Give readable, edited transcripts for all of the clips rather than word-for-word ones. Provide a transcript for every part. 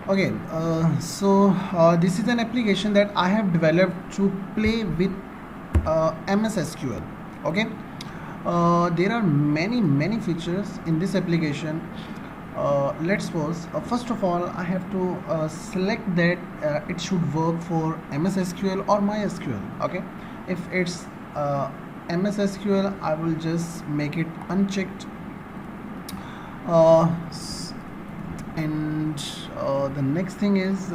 Okay, this is an application that I have developed to play with MS SQL. Okay, there are many features in this application. Let's suppose first of all I have to select that it should work for MS SQL or MySQL. Okay, if it's MS SQL, I will just make it unchecked. And the next thing is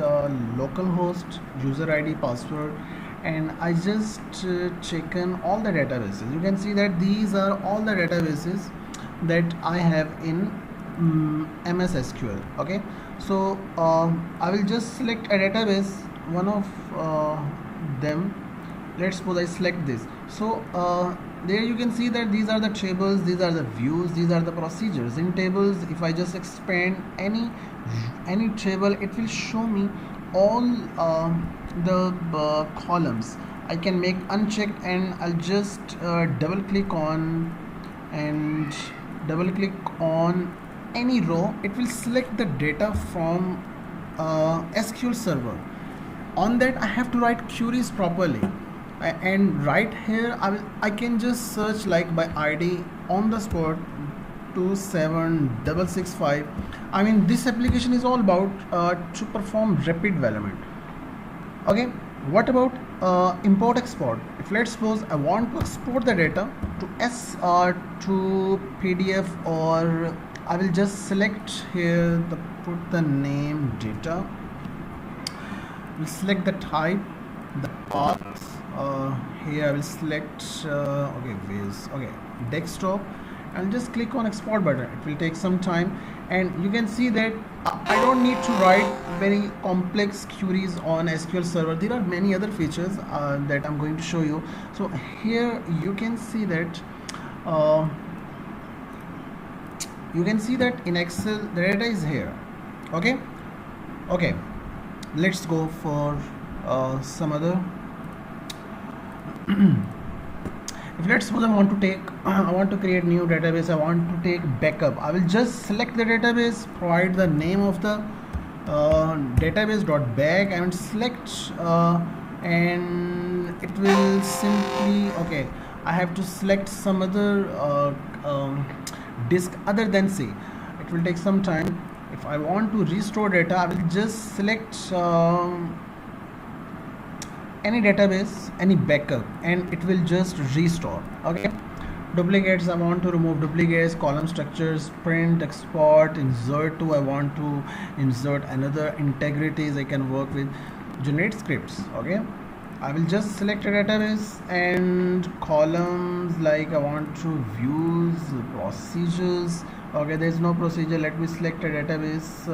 localhost, user ID, password, and I just check in all the databases. You can see that these are all the databases that I have in MS SQL. Okay, so I will just select a database, one of them. Let's suppose I select this. So there you can see that these are the tables, these are the views, these are the procedures. In tables, if I just expand any table, it will show me all the columns. I can make unchecked, and I'll just double click on any row. It will select the data from SQL server. On that I have to write queries properly, and right here I can just search like by ID on the spot 27665. I mean, this application is all about to perform rapid development. Okay, what about import export? If let's suppose I want to export the data to to PDF, or I will just select here put the name data. We'll select the type, the path. Here I will select desktop, and just click on export button. It will take some time, and you can see that I don't need to write very complex queries on SQL server. There are many other features that I'm going to show you. So here you can see that in Excel the data is here. Okay, let's go for some other. If let's suppose I want to create new database, I want to take backup, I will just select the database, provide the name of the database.bag, and select and it will simply, okay, I have to select some other disk other than C. It will take some time. If I want to restore data, I will just select any database, any backup, and it will just restore. Okay, duplicates, I want to remove duplicates. Column structures, print, export, insert to, I want to insert another. Integrities, I can work with. Generate scripts. Okay, I will just select a database, and columns, like I want to views, procedures. Okay, there is no procedure. Let me select a database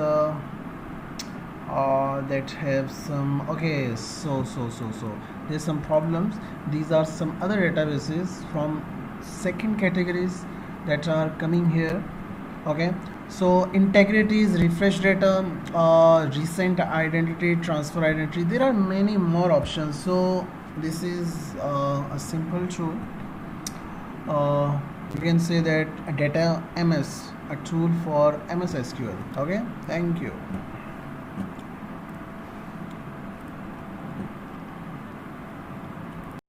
that have some, okay, so there's some problems. These are some other databases from second categories that are coming here. Okay, so integrities, refresh data, recent identity, transfer identity. There are many more options. So this is a simple tool. You can say that a data MS, a tool for MS SQL. Okay, thank you.